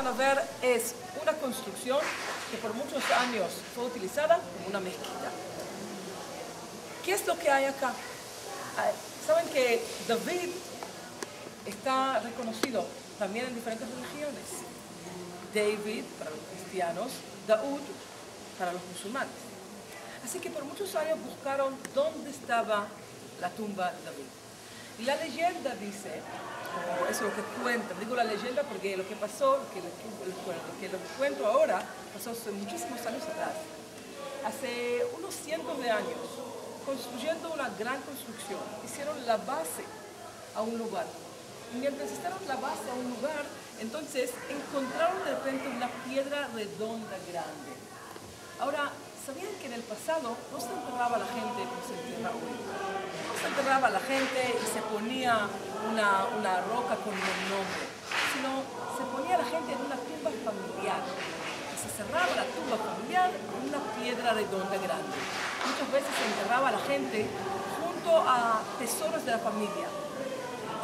van a ver es una construcción que por muchos años fue utilizada como una mezquita. ¿Qué es lo que hay acá? Saben que David está reconocido también en diferentes religiones. David para los cristianos, Daud para los musulmanes. Así que por muchos años buscaron dónde estaba la tumba de David. Y la leyenda dice, o eso es lo que cuenta, digo la leyenda porque lo que pasó, lo que cuento ahora, pasó hace muchísimos años atrás. Hace unos cientos de años, construyendo una gran construcción, hicieron la base a un lugar. Y mientras hicieron la base a un lugar, entonces encontraron de repente una piedra redonda grande. Ahora, ¿sabían que en el pasado no se enterraba la gente como se entierra hoy? No se enterraba la gente y se ponía una roca con un nombre, sino se ponía la gente en una tumba familiar. Y se cerraba la tumba familiar con una piedra redonda grande. Muchas veces se enterraba a la gente junto a tesoros de la familia.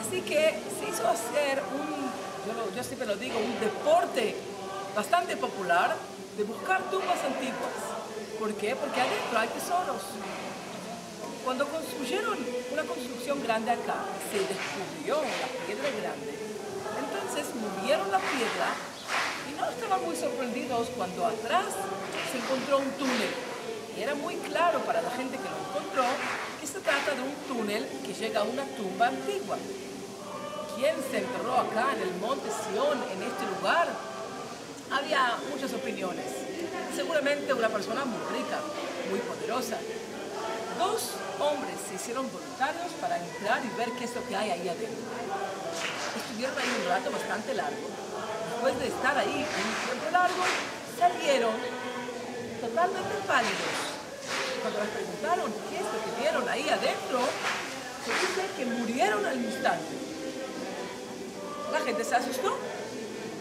Así que se hizo hacer yo siempre lo digo, un deporte bastante popular de buscar tumbas antiguas. ¿Por qué? Porque adentro hay tesoros. Cuando construyeron una construcción grande acá, se descubrió la piedra grande. Entonces movieron la piedra y no estaban muy sorprendidos cuando atrás se encontró un túnel. Y era muy claro para la gente que lo encontró que se trata de un túnel que llega a una tumba antigua. ¿Quién se enterró acá en el monte Sión, en este lugar? Había muchas opiniones. Seguramente una persona muy rica, muy poderosa. Dos hombres se hicieron voluntarios para entrar y ver qué es lo que hay ahí adentro. Estuvieron ahí un rato bastante largo. Después de estar ahí un tiempo largo, salieron totalmente pálidos. Cuando les preguntaron qué es lo que vieron ahí adentro, se dice que murieron al instante. La gente se asustó.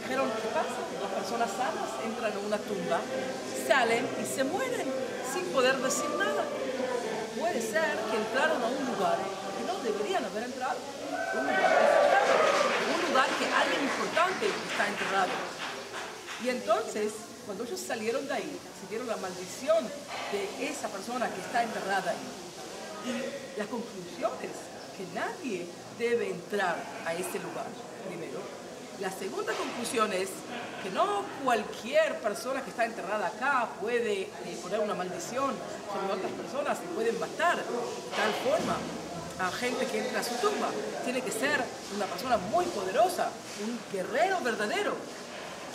Dijeron, ¿qué pasa? Las personas sanas entran en una tumba, salen y se mueren sin poder decir nada. Puede ser que entraron a un lugar que no deberían haber entrado. Un lugar que alguien importante está enterrado. Y entonces, cuando ellos salieron de ahí, siguieron la maldición de esa persona que está enterrada ahí. Y la conclusión es que nadie debe entrar a ese lugar, primero. La segunda conclusión es que no cualquier persona que está enterrada acá puede poner una maldición sobre otras personas y pueden matar de tal forma a gente que entra a su tumba. Tiene que ser una persona muy poderosa, un guerrero verdadero.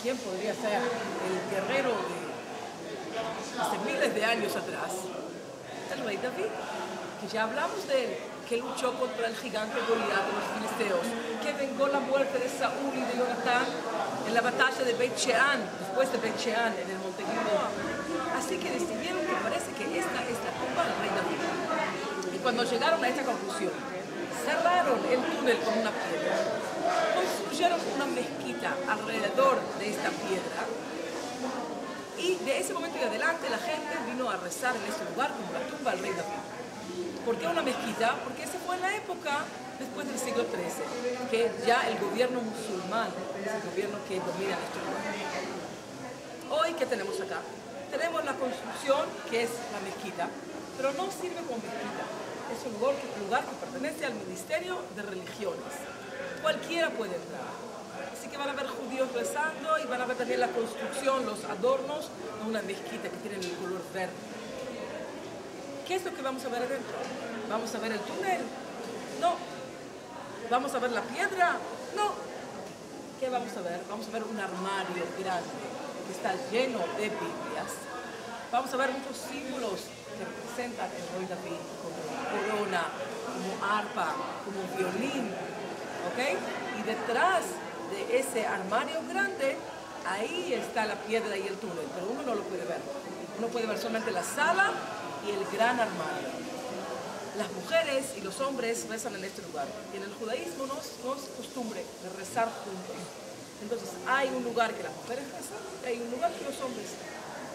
¿Quién podría ser el guerrero de hace miles de años atrás? El rey David, que ya hablamos de él, que luchó contra el gigante Goliat de los filisteos, que vengó la muerte de Saúl y de Jonatán en la batalla de Beit Shean, después de Beit Shean, en el monte Gilboa. Así que decidieron que parece que esta es la tumba del rey David. Y cuando llegaron a esta conclusión, cerraron el túnel con una piedra, construyeron una mezquita alrededor de esta piedra, y de ese momento en adelante la gente vino a rezar en ese lugar como la tumba del rey David. ¿Por qué una mezquita? Porque esa fue la época después del siglo XIII, que ya el gobierno musulmán es el gobierno que domina este lugar. Hoy, ¿qué tenemos acá? Tenemos la construcción que es la mezquita, pero no sirve como mezquita. Es un lugar que pertenece al Ministerio de Religiones. Cualquiera puede entrar. Así que van a ver judíos rezando y van a ver también la construcción, los adornos de una mezquita que tiene el color verde. ¿Qué es lo que vamos a ver adentro? ¿Vamos a ver el túnel? No. ¿Vamos a ver la piedra? No. ¿Qué vamos a ver? Vamos a ver un armario grande que está lleno de Biblias. Vamos a ver muchos símbolos que representan el rey David, como corona, como arpa, como violín. ¿Ok? Y detrás de ese armario grande, ahí está la piedra y el túnel, pero uno no lo puede ver. Uno puede ver solamente la sala y el gran armario. Las mujeres y los hombres rezan en este lugar. Y en el judaísmo no es costumbre de rezar juntos. Entonces hay un lugar que las mujeres rezan y hay un lugar que los hombres.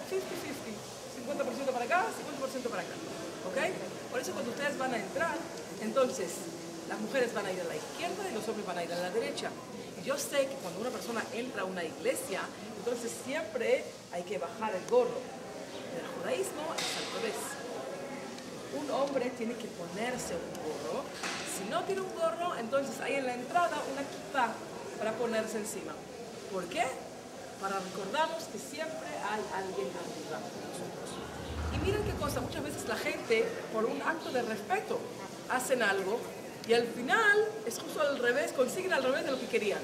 50-50. 50% para acá, 50% para acá. ¿Ok? Por eso cuando ustedes van a entrar, entonces las mujeres van a ir a la izquierda y los hombres van a ir a la derecha. Y yo sé que cuando una persona entra a una iglesia, entonces siempre hay que bajar el gorro. En el judaísmo es al revés. Un hombre tiene que ponerse un gorro. Si no tiene un gorro, entonces hay en la entrada una kippah para ponerse encima. ¿Por qué? Para recordarnos que siempre hay alguien arriba de nosotros. Y miren qué cosa, muchas veces la gente, por un acto de respeto, hacen algo y al final es justo al revés, consiguen al revés de lo que querían.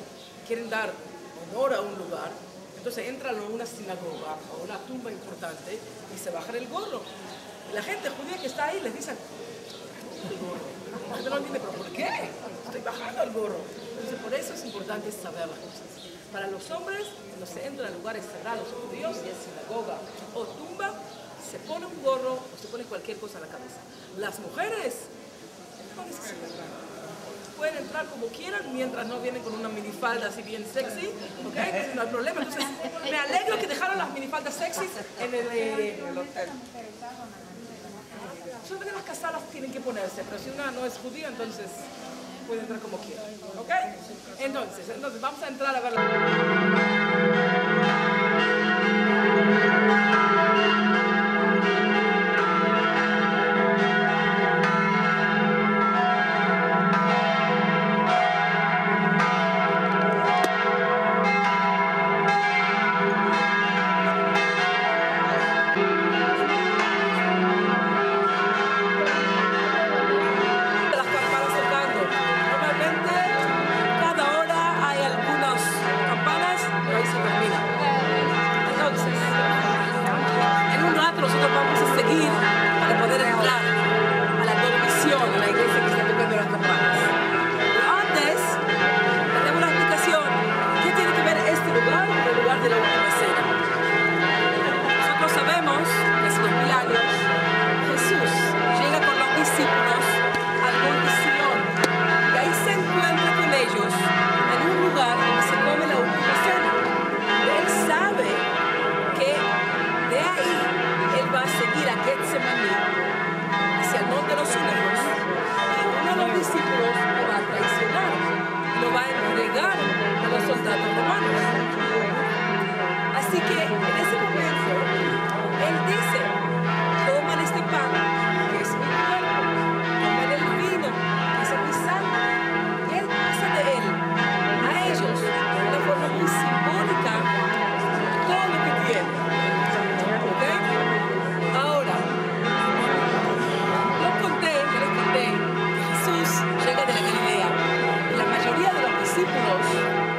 Quieren dar honor a un lugar, entonces entran a una sinagoga o una tumba importante y se bajan el gorro. Y la gente judía que está ahí les dice, el gorro. La gente no entiende, ¿pero por qué? Estoy bajando el gorro. Entonces por eso es importante saber las cosas. Para los hombres, cuando se entra a lugares cerrados o judíos, si es sinagoga o tumba, se pone un gorro o se pone cualquier cosa en la cabeza. Las mujeres no necesitan nada. Pueden entrar como quieran mientras no vienen con una minifalda así bien sexy, ¿ok? Entonces no hay problema. Entonces me alegro que dejaron las minifaldas sexys en el hotel. Solamente las casadas tienen que ponerse, pero si una no es judía, entonces puede entrar como quiera, ¿ok? Entonces vamos a entrar a ver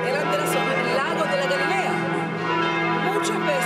eran del lago de la Galilea. Muchas veces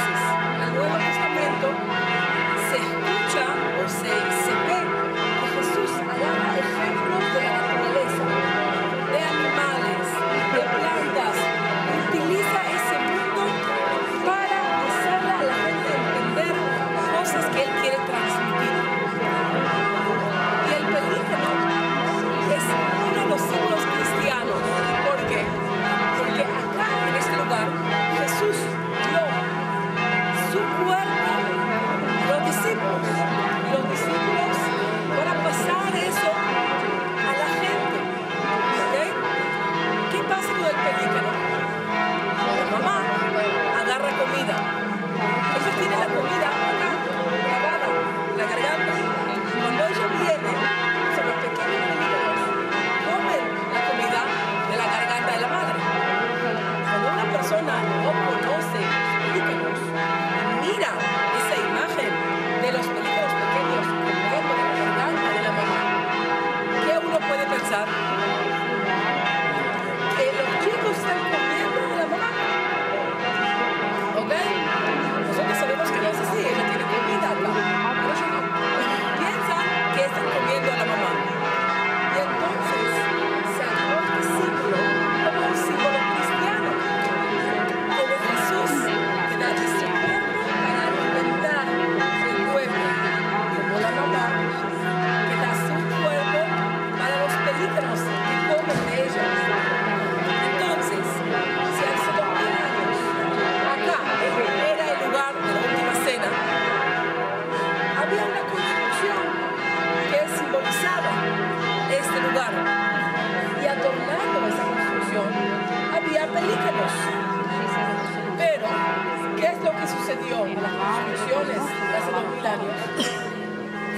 dio a las construcciones de hace 2000 años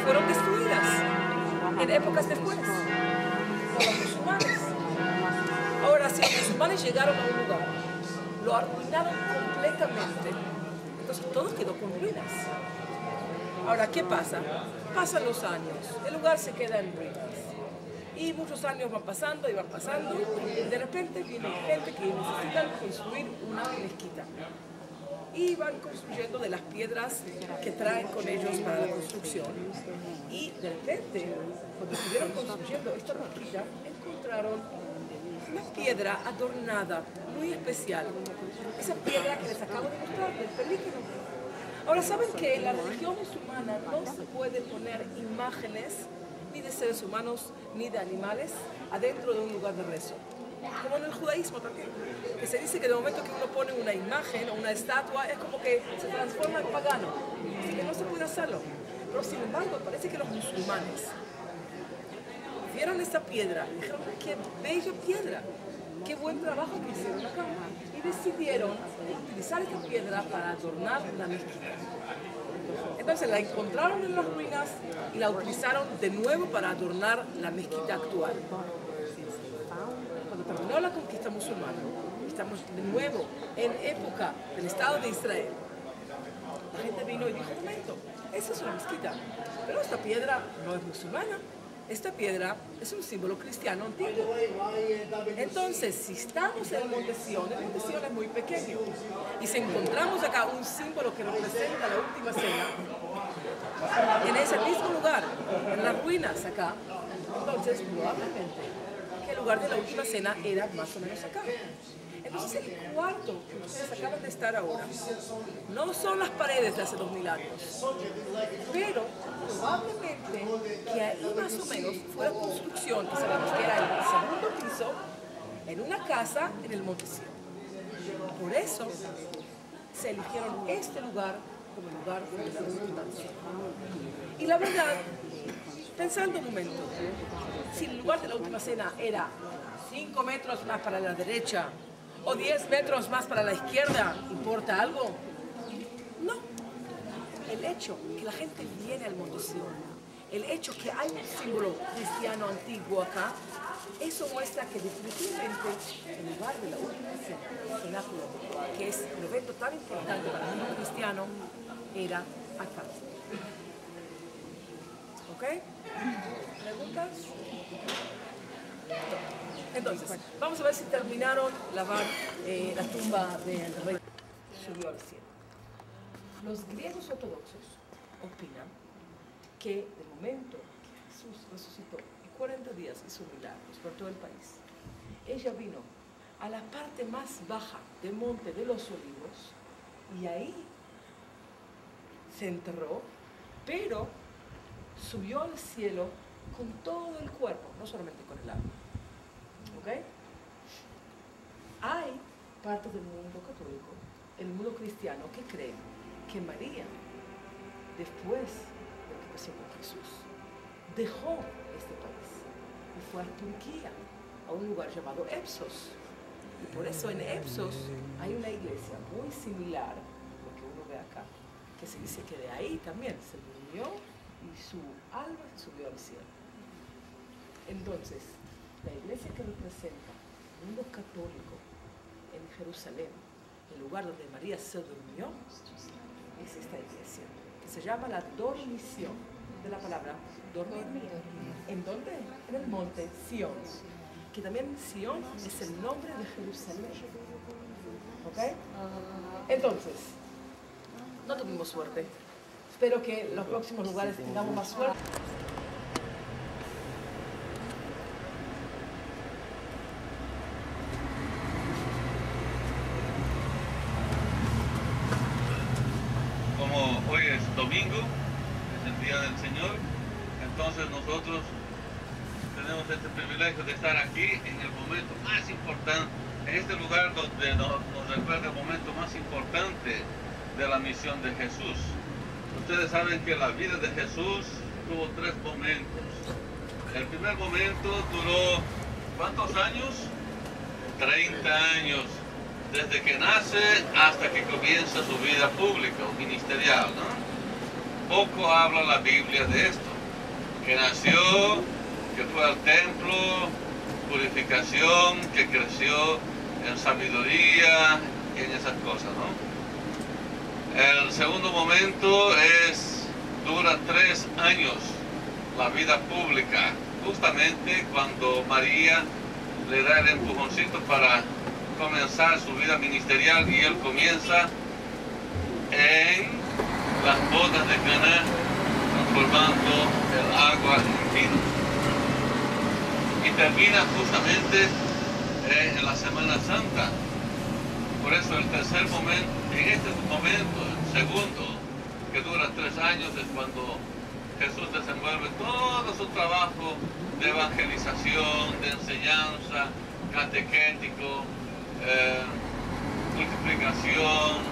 fueron destruidas en épocas después por los musulmanes. Ahora, si los musulmanes llegaron a un lugar, lo arruinaron completamente, entonces todo quedó con ruinas. Ahora, ¿qué pasa? Pasan los años, el lugar se queda en ruinas. Y muchos años van pasando y de repente viene gente que necesitan construir una mezquita. Y van construyendo de las piedras que traen con ellos para la construcción. Y de repente, cuando estuvieron construyendo esta mezquita, encontraron una piedra adornada, muy especial. Esa piedra que les acabo de mostrar, del pelícano. Ahora, ¿saben que en la religión musulmana no se puede poner imágenes ni de seres humanos ni de animales adentro de un lugar de rezo? Como en el judaísmo también, que se dice que de momento que uno pone una imagen o una estatua es como que se transforma en pagano, así que no se puede hacerlo. Pero sin embargo, parece que los musulmanes vieron esta piedra y dijeron, qué bella piedra, qué buen trabajo que hicieron acá, y decidieron utilizar esta piedra para adornar la mezquita. Entonces la encontraron en las ruinas y la utilizaron de nuevo para adornar la mezquita actual. Cuando terminó la conquista musulmana, estamos de nuevo en época del Estado de Israel. La gente vino y dijo, un momento, esa es una mezquita, pero esta piedra no es musulmana. Esta piedra es un símbolo cristiano antiguo. Entonces, si estamos en el Monte Sión es muy pequeño, y si encontramos acá un símbolo que representa la última cena, en ese mismo lugar, en las ruinas acá, entonces probablemente que el lugar de la última cena era más o menos acá. Entonces el cuarto que ustedes acaban de estar ahora no son las paredes de hace 2000 años, pero probablemente que ahí más o menos fue la construcción, que sabemos que era el segundo piso, en una casa en el Monte Sión. Por eso se eligieron este lugar como lugar de la última cena. Y la verdad, pensando un momento, si el lugar de la última cena era 5 metros más para la derecha o 10 metros más para la izquierda, ¿importa algo? No. El hecho que la gente viene al Monte Sión, el hecho que hay un símbolo cristiano antiguo acá, eso muestra que definitivamente el lugar de la última cena, cenáculo, que es un evento tan importante para el mundo cristiano, era acá. ¿Ok? ¿Preguntas? Entonces, vamos a ver si terminaron lavar la tumba del rey. Subió al cielo. Los griegos ortodoxos opinan que del momento que Jesús resucitó y 40 días hizo milagros por todo el país, ella vino a la parte más baja del Monte de los Olivos y ahí se enterró, pero subió al cielo con todo el cuerpo, no solamente con el alma. ¿Ok? Hay partes del mundo católico, el mundo cristiano, que creen que María, después de lo que pasó con Jesús, dejó este país y fue a Turquía, a un lugar llamado Epsos. Y por eso en Epsos hay una iglesia muy similar a lo que uno ve acá, que se dice que de ahí también se durmió y su alma subió al cielo. Entonces, la iglesia que representa el mundo católico en Jerusalén, el lugar donde María se durmió, es esta iglesia, que se llama la dormición, de la palabra dormir. ¿En dónde? En el monte Sión, que también Sión es el nombre de Jerusalén. ¿Ok? Entonces, no tuvimos suerte. Espero que en los próximos lugares tengamos más suerte. Como hoy es domingo, es el día del Señor, entonces nosotros tenemos este privilegio de estar aquí en el momento más importante, en este lugar donde nos recuerda el momento más importante de la misión de Jesús. Ustedes saben que la vida de Jesús tuvo 3 momentos. El primer momento duró, ¿cuántos años? 30 años. desde que nace hasta que comienza su vida pública o ministerial, ¿no? Poco habla la Biblia de esto, que nació, que fue al templo, purificación, que creció en sabiduría y en esas cosas, ¿no? El segundo momento dura 3 años la vida pública, justamente cuando María le da el empujoncito para comenzar su vida ministerial, y él comienza en las bodas de Caná, transformando el agua en vino. Y termina justamente en la Semana Santa. Por eso el tercer momento, en este momento, el segundo, que dura 3 años, es cuando Jesús desenvuelve todo su trabajo de evangelización, de enseñanza, catequético, multiplicación,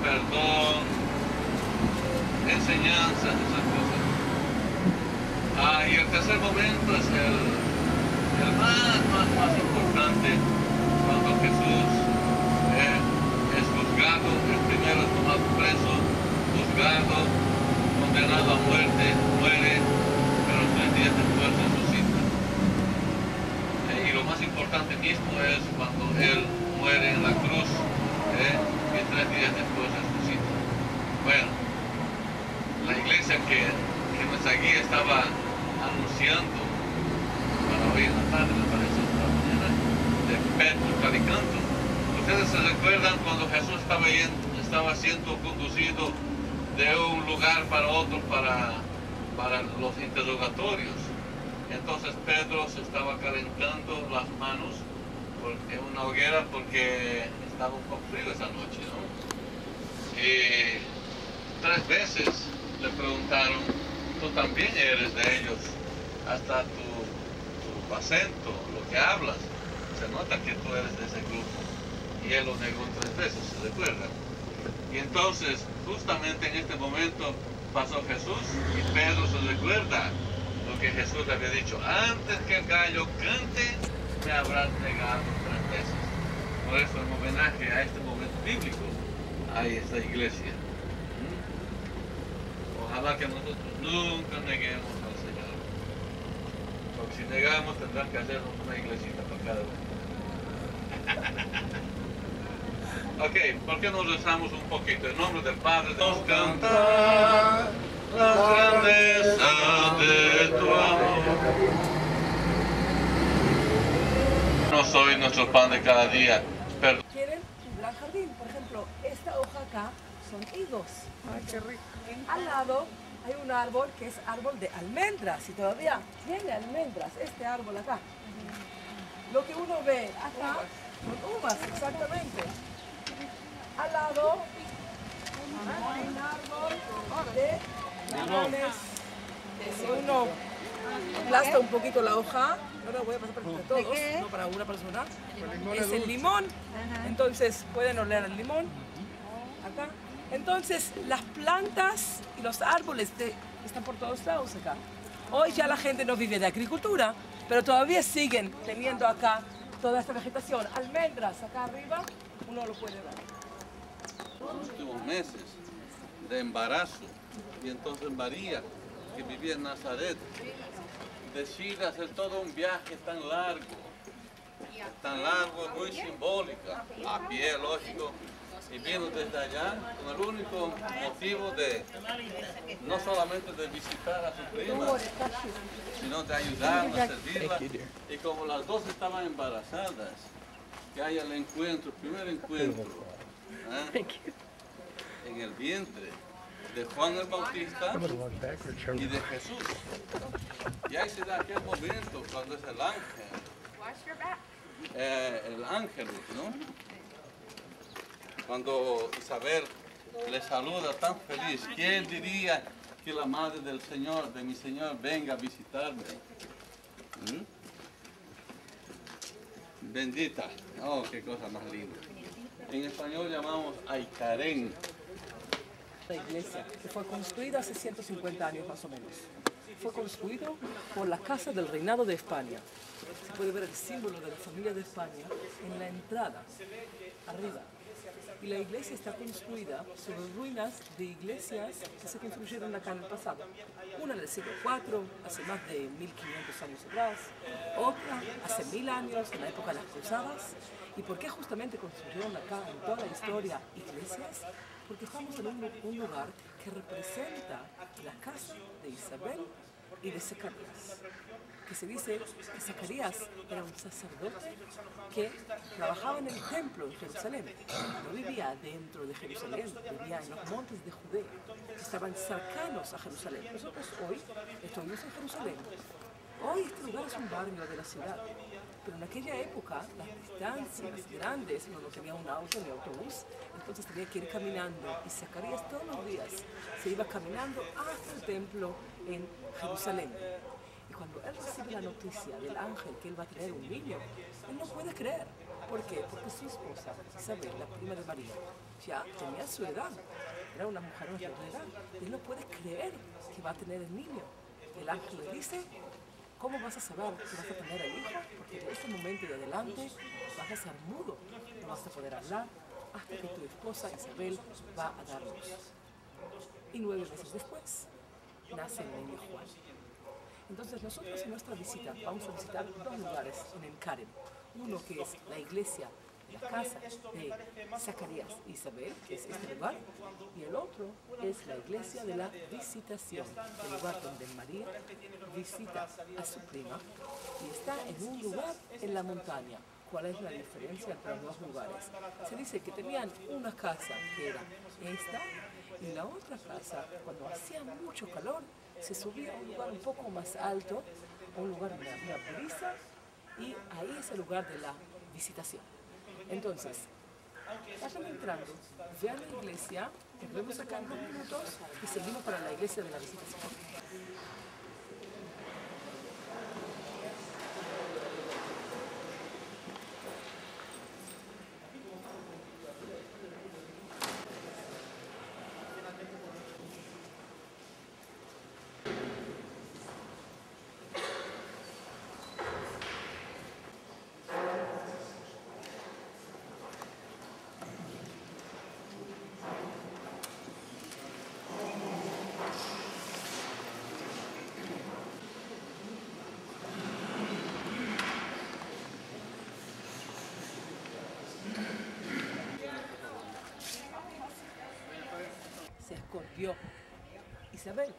perdón, enseñanza, esas cosas. Y el tercer momento es el más importante, cuando Jesús es juzgado. El primero es tomado preso, juzgado, condenado a muerte, muere, pero 3 días después resucita. Y lo más importante mismo es cuando él muere en la cruz, y 3 días después resucita. Bueno, la iglesia que nuestra guía estaba anunciando para hoy en la tarde, me parece, esta mañana, de Pedro predicando. Ustedes se recuerdan cuando Jesús estaba siendo conducido de un lugar para otro para los interrogatorios. Entonces Pedro se estaba calentando las manos en una hoguera porque estaba un poco frío esa noche, ¿no? Y 3 veces le preguntaron: tú también eres de ellos, hasta tu acento, lo que hablas, se nota que tú eres de ese grupo. Y él lo negó 3 veces, ¿se recuerdan? Y entonces, justamente en este momento pasó Jesús, y Pedro se recuerda lo que Jesús le había dicho: antes que el gallo cante, me habrás negado 3 veces. Por eso, en homenaje a este momento bíblico, hay esta iglesia. Ojalá que nosotros nunca neguemos al Señor, porque si negamos tendrán que hacer una iglesita para cada uno. Ok, ¿por qué no rezamos un poquito? En nombre del Padre, Dios, cantar la grandeza de tu amor. No soy nuestro pan de cada día. Perdón. Quieren un gran jardín. Por ejemplo, esta hoja acá son higos. Ay, qué rico. Al lado hay un árbol que es árbol de almendras, y todavía tiene almendras, este árbol acá. Lo que uno ve acá son uvas, exactamente. Al lado hay un árbol de limones. Si uno aplasta un poquito la hoja, no lo voy a pasar para todos, no para una persona, es el limón. Entonces pueden oler el limón acá. Entonces las plantas y los árboles están por todos lados acá. Hoy ya la gente no vive de agricultura, pero todavía siguen teniendo acá toda esta vegetación. Almendras acá arriba, uno lo puede ver. Los últimos meses de embarazo, y entonces María, que vivía en Nazaret, decide hacer todo un viaje tan largo, muy simbólica, a pie, lógico, y vino desde allá con el único motivo de no solamente de visitar a su prima, sino de ayudarla, a servirla. Y como las dos estaban embarazadas, que haya el encuentro, el primer encuentro, en el vientre de Juan el Bautista y de Jesús. Y ahí se da aquel momento cuando es el ángel, ¿no? Cuando Isabel le saluda tan feliz. ¿Quién diría que la madre del Señor, de mi Señor, venga a visitarme? Bendita. Oh, qué cosa más linda. En español llamamos Aicarén. La iglesia, que fue construida hace 150 años más o menos. Fue construido por la Casa del Reinado de España. Se puede ver el símbolo de la familia de España en la entrada. arriba. Y la iglesia está construida sobre ruinas de iglesias que se construyeron acá en el pasado. Una del siglo IV, hace más de 1500 años atrás, otra hace 1000 años, en la época de las cruzadas. ¿Y por qué justamente construyeron acá en toda la historia iglesias? Porque estamos en un lugar que representa la casa de Isabel y de Zacarías, que se dice que Zacarías era un sacerdote que trabajaba en el templo en Jerusalén, no vivía dentro de Jerusalén, vivía en los montes de Judea, que estaban cercanos a Jerusalén. Nosotros hoy estamos en Jerusalén. Hoy este lugar es un barrio de la ciudad, pero en aquella época las distancias grandes, no tenía un auto ni autobús, entonces tenía que ir caminando, y Zacarías todos los días se iba caminando hasta el templo en Jerusalén. Y cuando él recibe la noticia del ángel que él va a tener un niño, él no puede creer. ¿Por qué? Porque su esposa, Isabel, la prima de María, ya tenía su edad, era una mujer de edad, y él no puede creer que va a tener el niño. El ángel le dice: ¿cómo vas a saber que vas a tener el hijo? Porque de ese momento y adelante vas a ser mudo, no vas a poder hablar hasta que tu esposa Isabel va a dar luz. Y 9 meses después nace el niño Juan. Entonces nosotros en nuestra visita vamos a visitar 2 lugares en el Karen. Uno que es la iglesia, la casa de Zacarías e Isabel, que es este lugar, y el otro es la iglesia de la Visitación, el lugar donde María visita a su prima y está en un lugar en la montaña. ¿Cuál es la diferencia entre los 2 lugares? Se dice que tenían una casa que era esta, y la otra casa, cuando hacía mucho calor, se subía a un lugar un poco más alto, a un lugar donde había brisa, y ahí es el lugar de la Visitación. Entonces, vayan entrando, vean la iglesia, nos vemos acá en 2 minutos y seguimos para la iglesia de la Visitación. Se escondió Isabel.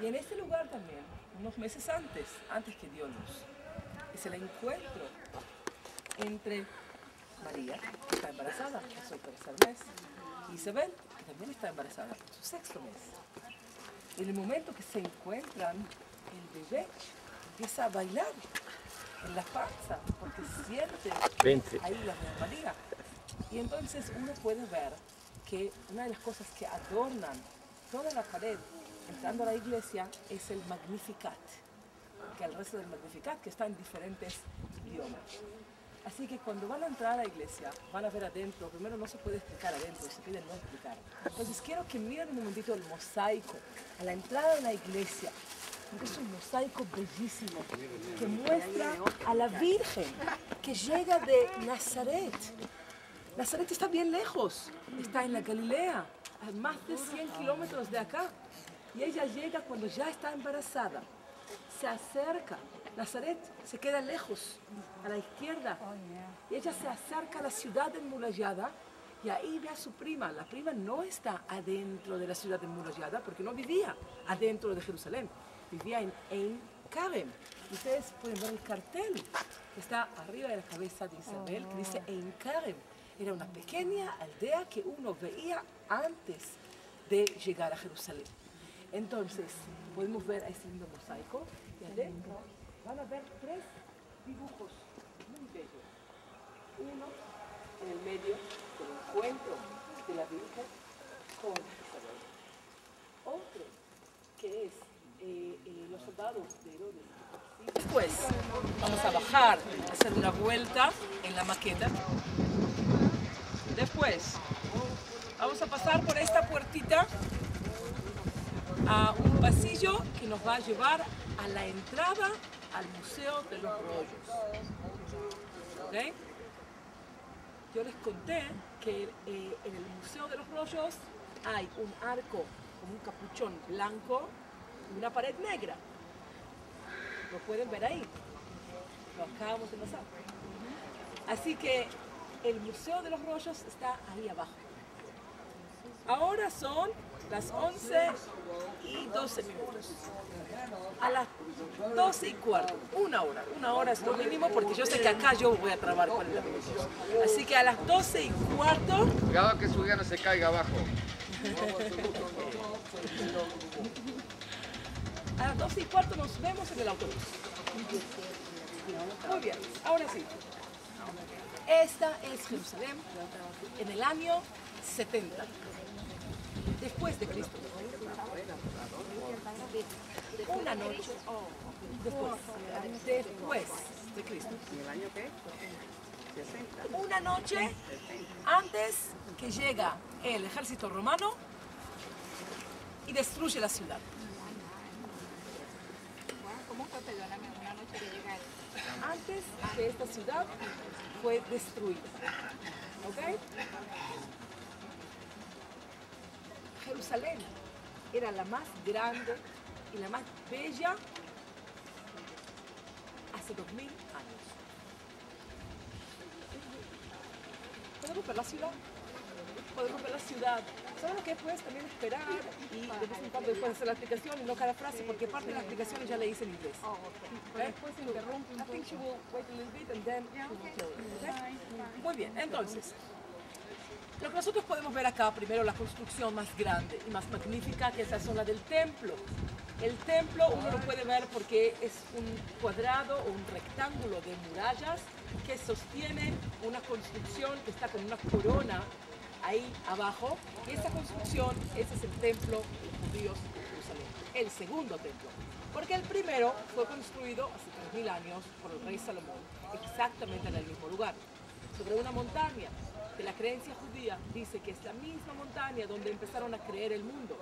Y en este lugar también, unos meses antes que dio luz, es el encuentro entre María, que está embarazada en su 3er mes, y Isabel, que también está embarazada en su 6º mes. En el momento que se encuentran, el bebé empieza a bailar en la panza, porque siente ahí la de María. Y entonces uno puede ver que una de las cosas que adornan toda la pared entrando a la iglesia es el Magnificat, que el resto del Magnificat que está en diferentes idiomas. Así que cuando van a entrar a la iglesia, van a ver adentro, primero no se puede explicar adentro, se pide no explicar. Entonces quiero que miren un momentito el mosaico a la entrada de la iglesia. Es un mosaico bellísimo que muestra a la Virgen que llega de Nazaret. Nazaret está bien lejos, está en la Galilea, a más de 100 kilómetros de acá. Y ella llega cuando ya está embarazada, se acerca. Nazaret se queda lejos, a la izquierda. Y ella se acerca a la ciudad enmurallada y ahí ve a su prima. La prima no está adentro de la ciudad enmurallada porque no vivía adentro de Jerusalén, vivía en Ein Karem. Ustedes pueden ver el cartel que está arriba de la cabeza de Isabel que dice Ein Karem. Era una pequeña aldea que uno veía antes de llegar a Jerusalén. Entonces, podemos ver este lindo mosaico y adentro van a ver 3 dibujos muy bellos. Uno en el medio del encuentro de la Virgen con Isabel. Otro que es los soldados de Herodes. Después vamos a bajar, a hacer una vuelta en la maqueta. Después vamos a pasar por esta puertita a un pasillo que nos va a llevar a la entrada al Museo de los Rollos. ¿Okay? yo les conté que en el Museo de los Rollos hay un arco con un capuchón blanco y una pared negra. Lo pueden ver ahí. Lo acabamos de pasar. Así que el Museo de los Rollos está ahí abajo. Ahora son las 11:12. A las 12:15, una hora es lo mínimo, porque yo sé que acá yo voy a trabar 40 minutos. Así que a las 12:15. Cuidado que su guía no se caiga abajo. A las 12:15 nos vemos en el autobús. Muy bien, ahora sí. Esta es Jerusalén en el año 70. Después de Cristo. Una noche después de Cristo. Una noche antes que llega el ejército romano y destruye la ciudad. ¿Cómo fue? Perdóname, una noche que llega él. Antes que esta ciudad fue destruida. ¿Ok? Jerusalén era la más grande y la más bella hace 2000 años. Podemos ver la ciudad. Podemos ver la ciudad. ¿Saben lo que puedes también esperar? Y de vez en cuando después hacer la explicación y no cada frase, porque parte de la explicación ya le hice en inglés. Después se interrumpe. I think she will wait a little bit and then she will tell you, okay? Muy bien, entonces. Lo que nosotros podemos ver acá, primero la construcción más grande y más magnífica, que es la zona del templo. El templo uno lo puede ver porque es un cuadrado o un rectángulo de murallas que sostiene una construcción que está con una corona ahí abajo. Y esta construcción, ese es el templo de los judíos de Jerusalén, el segundo templo. Porque el primero fue construido hace 3000 años por el rey Salomón, exactamente en el mismo lugar, sobre una montaña que la creencia judía dice que es la misma montaña donde empezaron a creer el mundo.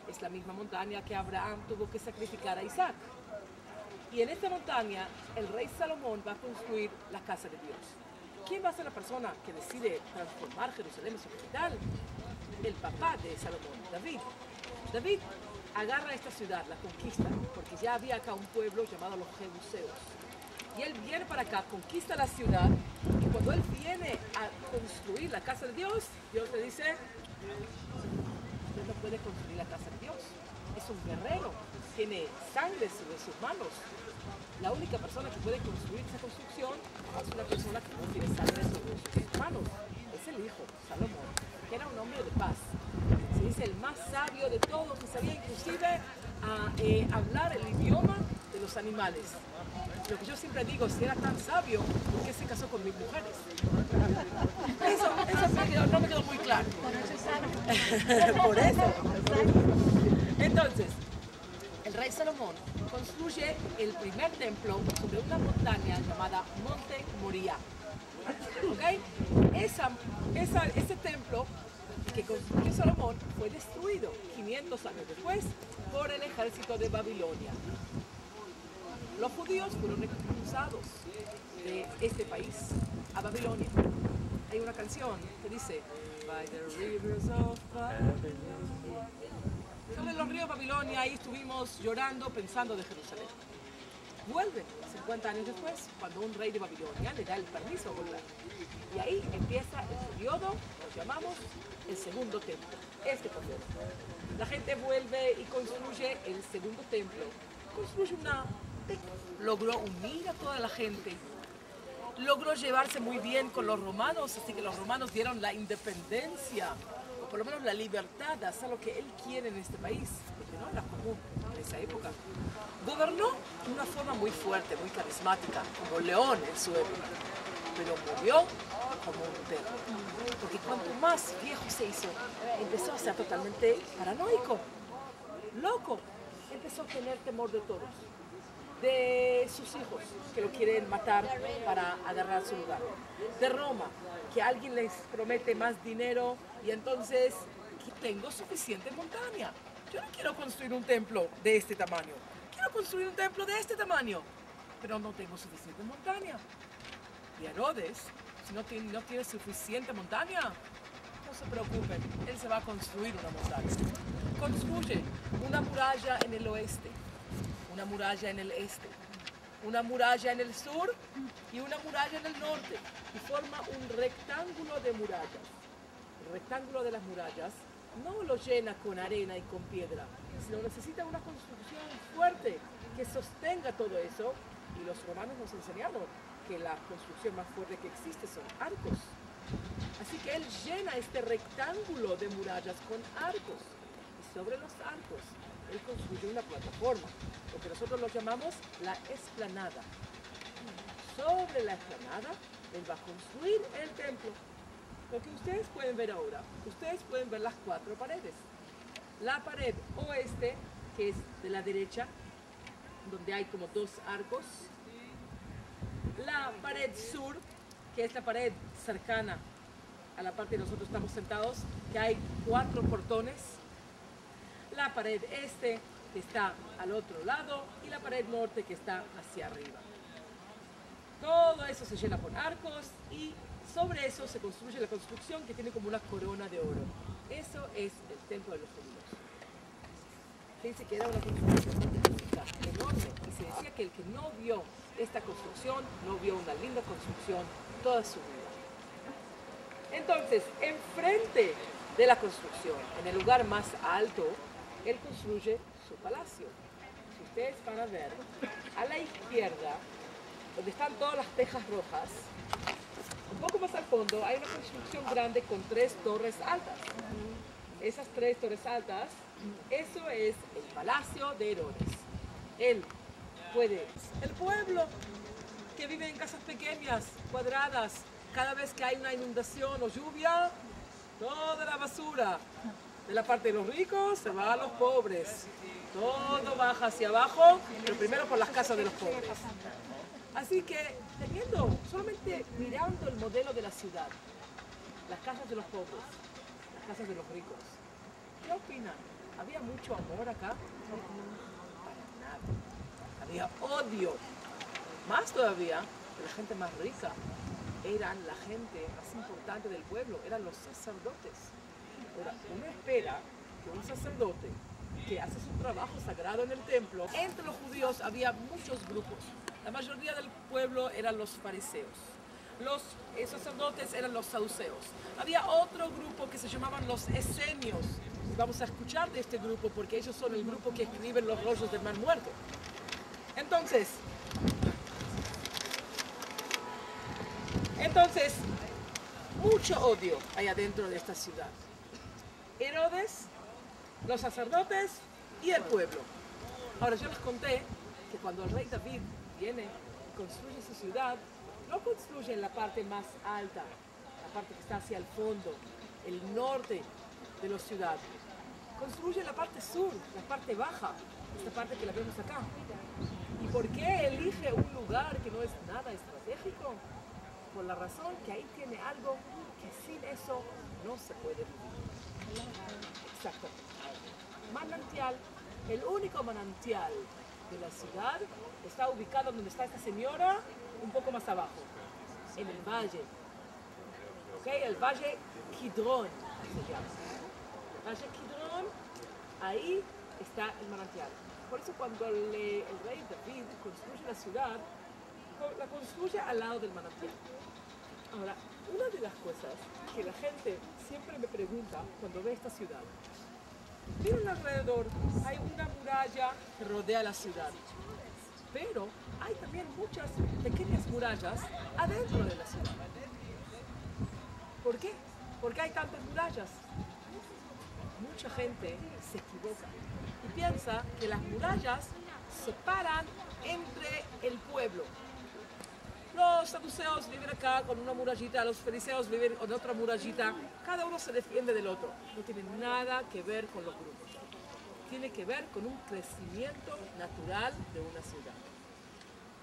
Es la misma montaña que Abraham tuvo que sacrificar a Isaac. Y en esta montaña el rey Salomón va a construir la casa de Dios. ¿Quién va a ser la persona que decide transformar Jerusalén en su capital? El papá de Salomón, David. David agarra esta ciudad, la conquista, porque ya había acá un pueblo llamado los Jebuseos. Y él viene para acá, conquista la ciudad, y cuando él viene a construir la casa de Dios, Dios le dice: usted no puede construir la casa de Dios. Es un guerrero, tiene sangre sobre sus manos. La única persona que puede construir esa construcción es una persona que no tiene sangre sobre sus manos. Es el hijo, Salomón, que era un hombre de paz. Se dice el más sabio de todos, que sabía inclusive hablar el idioma de los animales. Lo que yo siempre digo, si era tan sabio, ¿por qué se casó con mis mujeres? Eso no me quedó muy claro. Por eso. Entonces, el rey Salomón construye el primer templo sobre una montaña llamada Monte Moriah. ¿Okay? Ese templo que construyó Salomón fue destruido 500 años después por el ejército de Babilonia. Los judíos fueron expulsados de este país a Babilonia. Hay una canción que dice: By the rivers of Babylon. Sobre los ríos de Babilonia, ahí estuvimos llorando, pensando de Jerusalén. Vuelven 50 años después, cuando un rey de Babilonia le da el permiso a volver. Y ahí empieza el periodo, lo llamamos el segundo templo, este periodo. La gente vuelve y construye el segundo templo. Construye logró unir a toda la gente. Logró llevarse muy bien con los romanos, así que los romanos dieron la independencia, o por lo menos la libertad de hacer lo que él quiere en este país, porque no era común en esa época. Gobernó de una forma muy fuerte, muy carismática, como León en su época, pero murió como un perro, porque cuanto más viejo se hizo, empezó a ser totalmente paranoico, loco, empezó a tener temor de todos. De sus hijos, que lo quieren matar para agarrar su lugar. De Roma, que alguien les promete más dinero y entonces tengo suficiente montaña. Yo no quiero construir un templo de este tamaño. Quiero construir un templo de este tamaño, pero no tengo suficiente montaña. Y Herodes, si no tiene suficiente montaña, no se preocupen, él se va a construir una montaña. Construye una muralla en el oeste, una muralla en el este, una muralla en el sur y una muralla en el norte, y forma un rectángulo de murallas. El rectángulo de las murallas no lo llena con arena y con piedra, sino necesita una construcción fuerte que sostenga todo eso, y los romanos nos enseñaron que la construcción más fuerte que existe son arcos. Así que él llena este rectángulo de murallas con arcos, y sobre los arcos él construye una plataforma, lo que nosotros lo llamamos la explanada. Sobre la explanada él va a construir el templo. Lo que ustedes pueden ver ahora, ustedes pueden ver las 4 paredes. La pared oeste, que es de la derecha, donde hay como 2 arcos. La pared sur, que es la pared cercana a la parte que nosotros estamos sentados, que hay 4 portones. La pared este, que está al otro lado, y la pared norte, que está hacia arriba. Todo eso se llena con arcos, y sobre eso se construye la construcción que tiene como una corona de oro. Eso es el templo de los judíos. Dice que era una construcción enorme, y se decía que el que no vio esta construcción no vio una linda construcción toda su vida. Entonces, enfrente de la construcción, en el lugar más alto, él construye su palacio. Si ustedes van a ver, a la izquierda, donde están todas las tejas rojas, un poco más al fondo hay una construcción grande con 3 torres altas. Esas 3 torres altas, eso es el palacio de Herodes. El pueblo que vive en casas pequeñas, cuadradas, cada vez que hay una inundación o lluvia, toda la basura de la parte de los ricos se va a los pobres. Todo baja hacia abajo, pero primero por las casas de los pobres. Así que, solamente mirando el modelo de la ciudad, las casas de los pobres, las casas de los ricos, ¿qué opinan? ¿Había mucho amor acá? No, para nada. Había odio. Más todavía, que la gente más rica eran la gente más importante del pueblo, eran los sacerdotes. Ahora, uno espera que un sacerdote que hace su trabajo sagrado en el templo, entre los judíos había muchos grupos. La mayoría del pueblo eran los fariseos. Los sacerdotes eran los saduceos. Había otro grupo que se llamaban los esenios. Vamos a escuchar de este grupo porque ellos son el grupo que escriben los rollos del Mar Muerto. Entonces, mucho odio hay adentro de esta ciudad. Herodes, los sacerdotes y el pueblo. Ahora, yo les conté que cuando el rey David viene y construye su ciudad, no construye en la parte más alta, la parte que está hacia el fondo, el norte de la ciudad. Construye la parte sur, la parte baja, esta parte que la vemos acá. ¿Y por qué elige un lugar que no es nada estratégico? Por la razón que ahí tiene algo que sin eso no se puede vivir. Exacto. Manantial, el único manantial de la ciudad está ubicado donde está esta señora, un poco más abajo, en el valle. ¿Ok? El valle Kidrón se llama. El valle Kidrón, ahí está el manantial. Por eso cuando el rey David construye la ciudad, la construye al lado del manantial. Ahora, una de las cosas que la gente siempre me pregunta cuando ve esta ciudad, miren alrededor, hay una muralla que rodea la ciudad, pero hay también muchas pequeñas murallas adentro de la ciudad. ¿Por qué? ¿Por qué hay tantas murallas? Mucha gente se equivoca y piensa que las murallas separan entre el pueblo. Los saduceos viven acá con una murallita, los fariseos viven con otra murallita, cada uno se defiende del otro. No tiene nada que ver con los grupos. Tiene que ver con un crecimiento natural de una ciudad.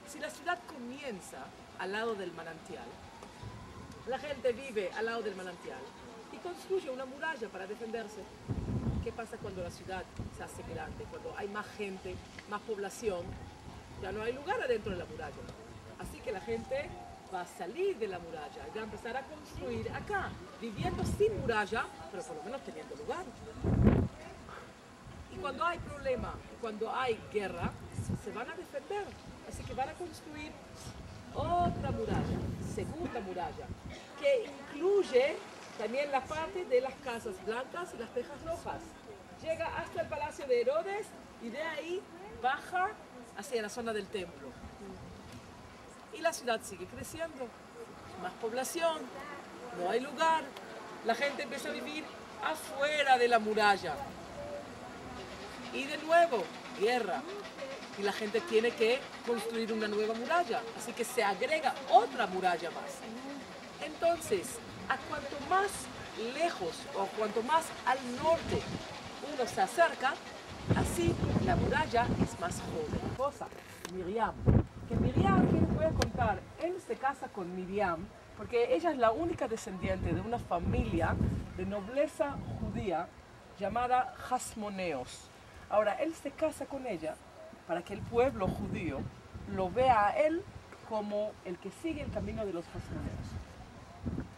Si la ciudad comienza al lado del manantial, la gente vive al lado del manantial y construye una muralla para defenderse. ¿Qué pasa cuando la ciudad se hace grande? Cuando hay más gente, más población, ya no hay lugar adentro de la muralla. Así que la gente va a salir de la muralla y va a empezar a construir acá, viviendo sin muralla, pero por lo menos teniendo lugar. Y cuando hay problema, cuando hay guerra, se van a defender. Así que van a construir otra muralla, segunda muralla, que incluye también la parte de las casas blancas y las tejas rojas. Llega hasta el palacio de Herodes y de ahí baja hacia la zona del templo. Y la ciudad sigue creciendo, más población, no hay lugar, la gente empieza a vivir afuera de la muralla. Y de nuevo, guerra. Y la gente tiene que construir una nueva muralla. Así que se agrega otra muralla más. Entonces, a cuanto más lejos o cuanto más al norte uno se acerca, así la muralla es más joven. Cosa, Miriam. Que Miriam, que les voy a contar, él se casa con Miriam porque ella es la única descendiente de una familia de nobleza judía llamada Hasmoneos. Ahora, él se casa con ella para que el pueblo judío lo vea a él como el que sigue el camino de los Hasmoneos.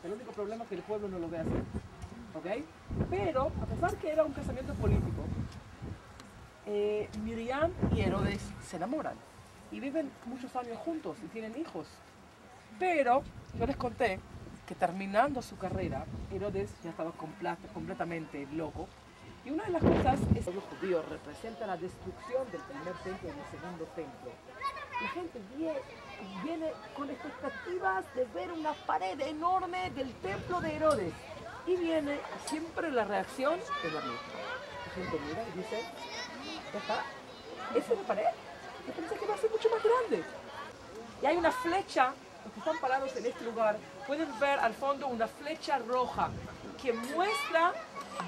El único problema es que el pueblo no lo ve así. ¿Ok? Pero, a pesar que era un casamiento político, Miriam y Herodes se enamoran y viven muchos años juntos y tienen hijos. Pero yo les conté que terminando su carrera, Herodes ya estaba completamente loco. Y una de las cosas es que el pueblo judío representa la destrucción del primer templo y del segundo templo. La gente viene con expectativas de ver una pared enorme del templo de Herodes. Y viene siempre la reacción es la misma. La gente mira y dice, ¿ya está? ¿Esa es la pared? Yo pensé que iba a ser mucho más grande. Y hay una flecha, los que están parados en este lugar, pueden ver al fondo una flecha roja que muestra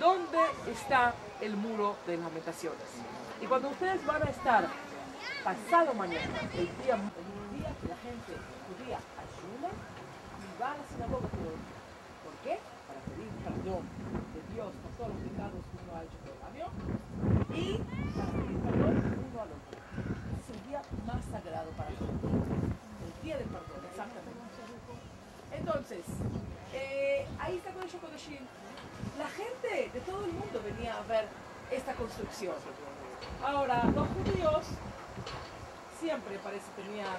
dónde está el muro de lamentaciones. Y cuando ustedes van a estar pasado mañana, el día que la gente judía ayuna y va a la sinagoga, ¿por qué? Para pedir perdón de Dios por todos los pecados que uno ha hecho por el año y para pedir perdón uno al otro. Es el día más sagrado para nosotros. El día del perdón, exactamente. Entonces, ahí está Kodesh HaKodashim. La gente de todo el mundo venía a ver esta construcción. Ahora, los judíos siempre parece tenían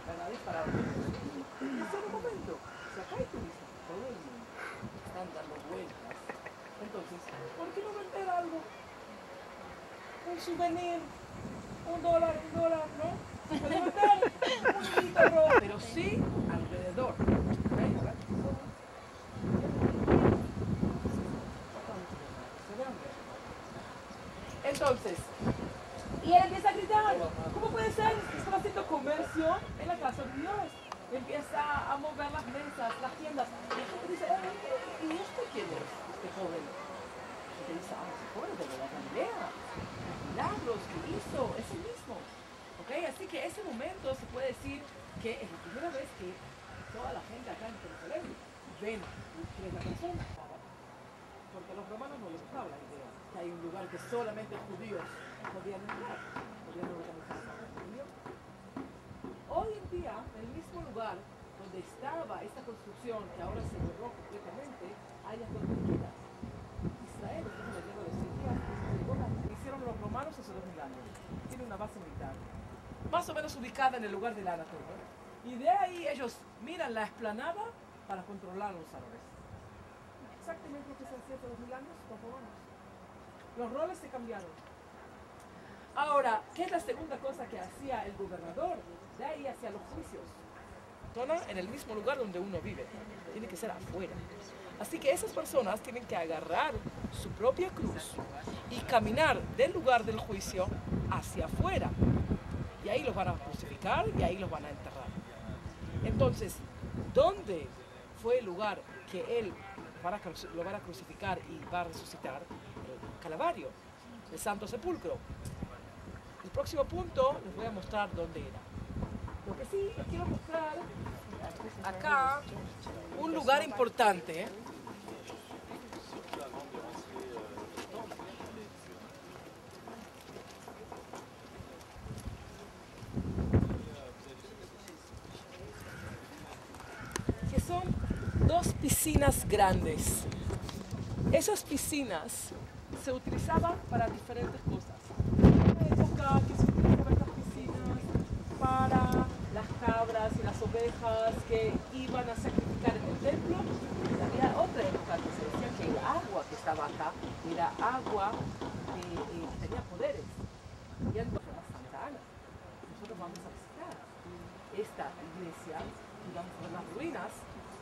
ganas para en ese momento, si acá hay turistas, todo el mundo están dando vueltas. Entonces, ¿por qué no vender algo? Un souvenir, $1, ¿no? Se puede vender un guitarro, pero sí alrededor. Entonces, y él empieza a gritar, ¿cómo puede ser? Estaba haciendo comercio en la casa de Dios. Empieza a mover las mesas, las tiendas. Y la gente dice, ¿y usted quién es? Este joven. Y te dice, ese joven de la Galilea. Los milagros que hizo, es el mismo. ¿Ok? Así que ese momento se puede decir que es la primera vez que toda la gente acá en Jerusalén ven quién es la persona. Porque a los romanos no les gustaba la idea que hay un lugar que solamente judíos podían entrar, podían organizar la reunión. Hoy en día, en el mismo lugar donde estaba esta construcción, que ahora se borró completamente, hay las dos mezquitas. Israel, después de la guerra de Siria, hicieron los romanos hace 2000 años. Tiene una base militar, más o menos ubicada en el lugar de la Anatolia. Y de ahí ellos miran la explanada para controlar los árabes. Exactamente lo que se hacía hace 2000 años con romanos. Los roles se cambiaron. Ahora, ¿qué es la segunda cosa que hacía el gobernador? De ahí hacia los juicios. En el mismo lugar donde uno vive. Tiene que ser afuera. Así que esas personas tienen que agarrar su propia cruz y caminar del lugar del juicio hacia afuera. Y ahí los van a crucificar y ahí los van a enterrar. Entonces, ¿dónde fue el lugar que él lo van a crucificar y va a resucitar? El Calvario, el Santo Sepulcro. El próximo punto les voy a mostrar dónde era. Lo que sí les quiero mostrar acá un lugar importante. piscinas grandes. Esas piscinas se utilizaban para diferentes cosas. En la época que se utilizaban estas piscinas para las cabras y las ovejas que iban a sacrificar en el templo, había otra época que se decía que el agua que estaba acá era agua que tenía poderes. Y entonces la Santa Ana. Nosotros vamos a visitar esta iglesia y vamos a ver las ruinas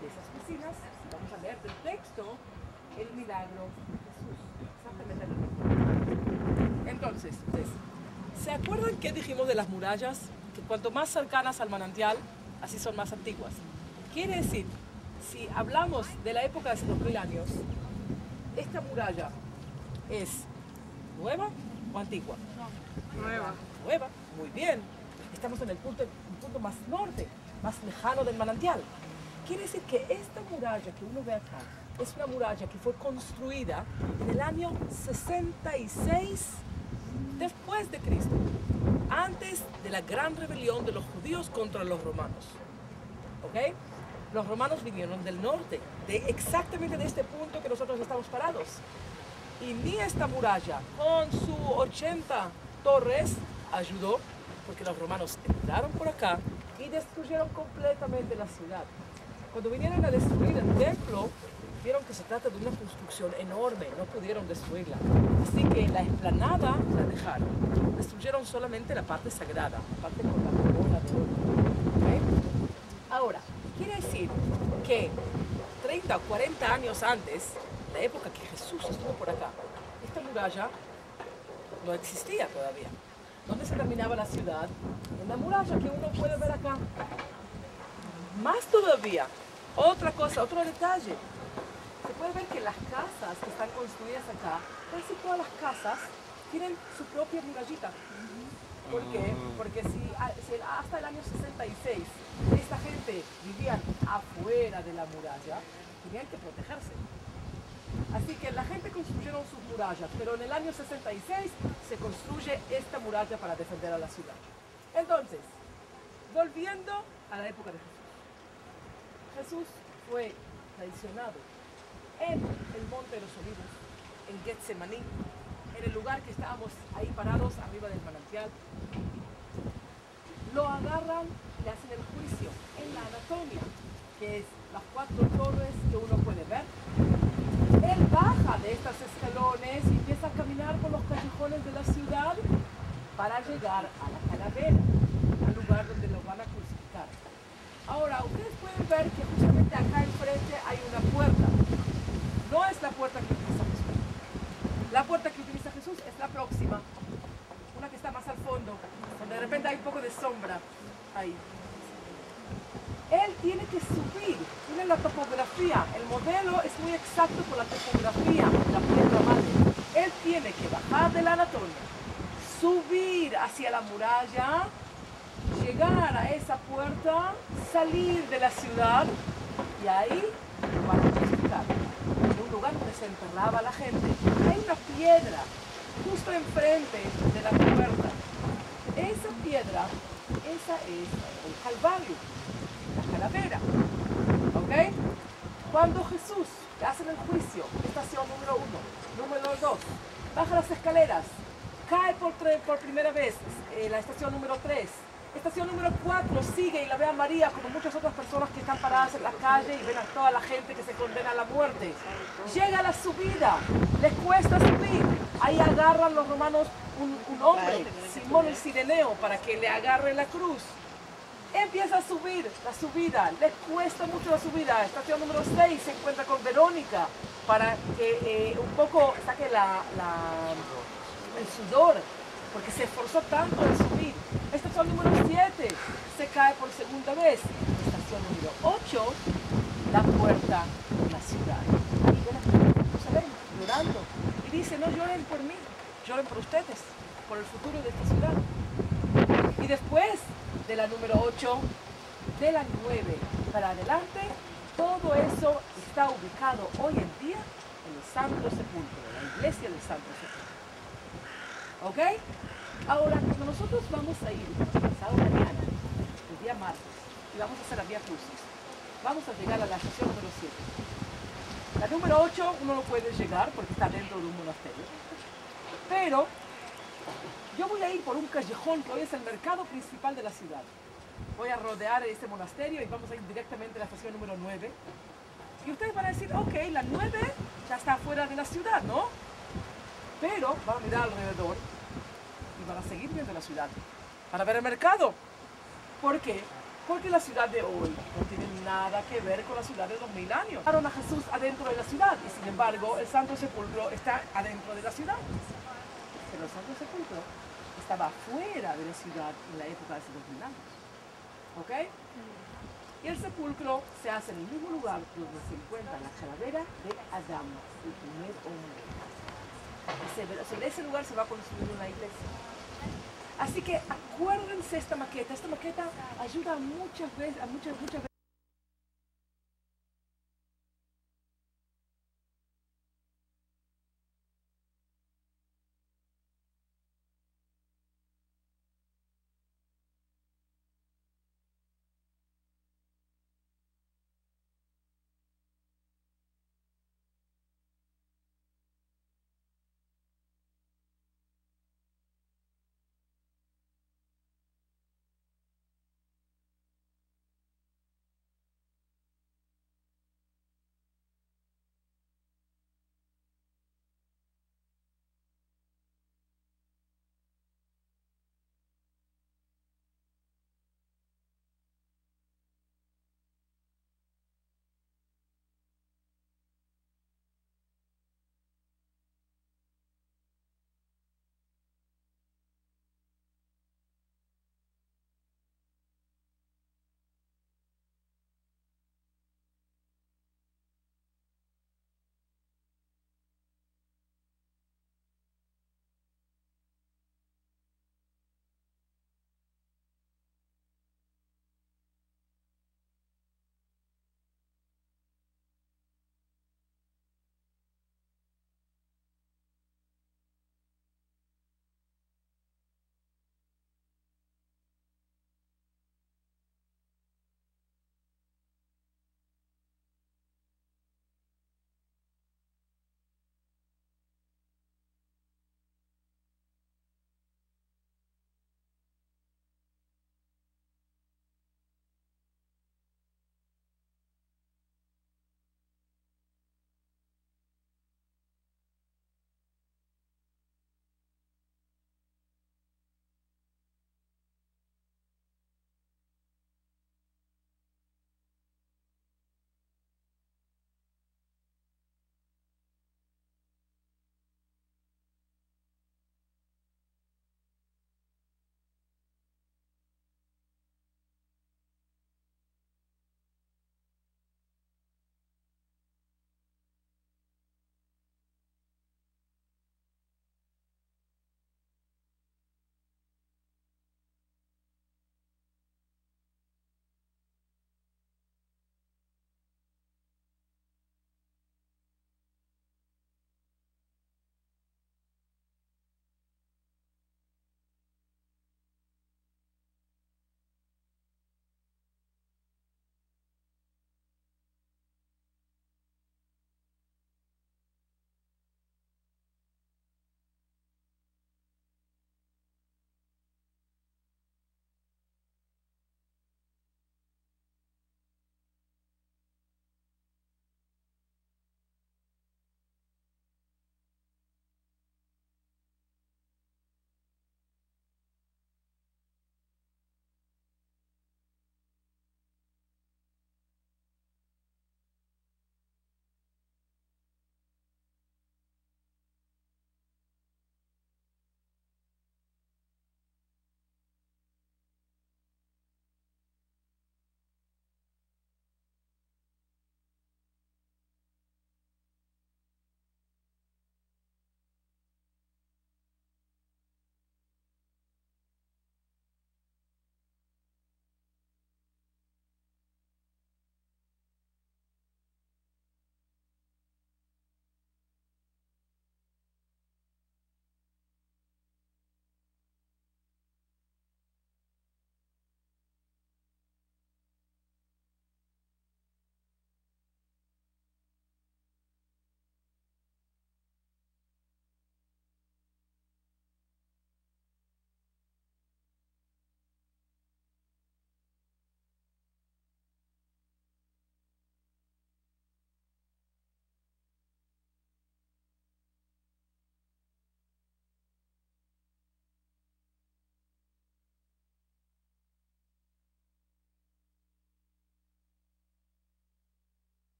de esas piscinas y vamos a leer del texto el milagro de Jesús. Exactamente lo mismo. Entonces, ¿se acuerdan qué dijimos de las murallas? Que cuanto más cercanas al manantial, así son más antiguas. Quiere decir, si hablamos de la época de hace 2000 años, esta muralla es nueva o antigua. Nueva. Nueva, muy bien. Estamos en el punto más norte, más lejano del manantial. Quiere decir que esta muralla que uno ve acá es una muralla que fue construida en el año 66 después de Cristo, antes de la gran rebelión de los judíos contra los romanos. ¿Ok? Los romanos vinieron del norte, exactamente de este punto que nosotros estamos parados. Y ni esta muralla, con sus 80 torres, ayudó, porque los romanos entraron por acá y destruyeron completamente la ciudad. Cuando vinieron a destruir el templo, vieron que se trata de una construcción enorme, no pudieron destruirla. Así que la explanada la dejaron. Destruyeron solamente la parte sagrada, la parte con la corona de oro. ¿Okay? Ahora, quiere decir que 30 o 40 años antes, la época que Jesús estuvo por acá, esta muralla no existía todavía. ¿Dónde se terminaba la ciudad? En la muralla que uno puede ver acá. Más todavía, otra cosa, otro detalle. Se puede ver que las casas que están construidas acá, casi todas las casas tienen su propia murallita. ¿Por qué? Porque si hasta el año 66 esta gente vivía afuera de la muralla, tenían que protegerse. Así que la gente construyeron sus murallas, pero en el año 66 se construye esta muralla para defender a la ciudad. Entonces, volviendo a la época de Jesús. Jesús fue traicionado en el Monte de los Olivos, en Getsemaní, en el lugar que estábamos ahí parados arriba del manantial. Lo agarran, le hacen el juicio en la anatomia, que es las 4 torres que uno puede ver. Él baja de estos escalones y empieza a caminar por los callejones de la ciudad para llegar a la calavera, al lugar donde lo van a crucificar. Ahora, ustedes pueden ver que justamente acá enfrente hay una puerta. No es la puerta que utiliza Jesús. La puerta que utiliza Jesús es la próxima, una que está más al fondo, donde de repente hay un poco de sombra ahí. Él tiene que subir, tiene la topografía, el modelo es muy exacto por la topografía, la piedra madre. Él tiene que bajar de la anatomia, subir hacia la muralla, llegar a esa puerta, salir de la ciudad y ahí lo van a crucificar. En un lugar donde se enterraba la gente. Hay una piedra justo enfrente de la puerta. Esa piedra, esa es el Calvario, la calavera. ¿Ok? Cuando Jesús le hacen el juicio, estación número 1, número 2, baja las escaleras, cae por primera vez, la estación número 3, estación número 4 sigue y la ve a María como muchas otras personas que están paradas en la calle y ven a toda la gente que se condena a la muerte. Llega a la subida, les cuesta subir. Ahí agarran los romanos un hombre, Simón el Cireneo, para que le agarre la cruz. Empieza a subir la subida, le cuesta mucho la subida. Estación número 6 se encuentra con Verónica para que un poco saque el sudor, porque se esforzó tanto en subir. Estación número 7 se cae por segunda vez. Estación número 8, la puerta de la ciudad. Y ven a Jerusalén llorando. Y dice, no lloren por mí, lloren por ustedes, por el futuro de esta ciudad. Y después de la número 8, de la 9 para adelante, todo eso está ubicado hoy en día en el Santo Sepulcro, la iglesia del Santo Sepulcro. ¿Ok? Ahora, cuando nosotros vamos a ir pasado mañana, el día martes, y vamos a hacer la Vía Crucis, vamos a llegar a la estación número 7. La número 8 uno no puede llegar porque está dentro de un monasterio. Pero yo voy a ir por un callejón que hoy es el mercado principal de la ciudad. Voy a rodear este monasterio y vamos a ir directamente a la estación número 9. Y ustedes van a decir, ok, la 9 ya está fuera de la ciudad, ¿no? Pero van a mirar alrededor y van a seguir viendo la ciudad. Para ver el mercado. ¿Por qué? Porque la ciudad de hoy no tiene nada que ver con la ciudad de 2000 años. Llevaron a Jesús adentro de la ciudad y sin embargo el Santo Sepulcro está adentro de la ciudad. Pero el Santo Sepulcro estaba fuera de la ciudad en la época de hace 2000 años. ¿Ok? Y el sepulcro se hace en el mismo lugar donde se encuentra la calavera de Adán, el primer hombre. Sobre ese lugar se va a construir una iglesia. Así que acuérdense esta maqueta. Esta maqueta ayuda muchas veces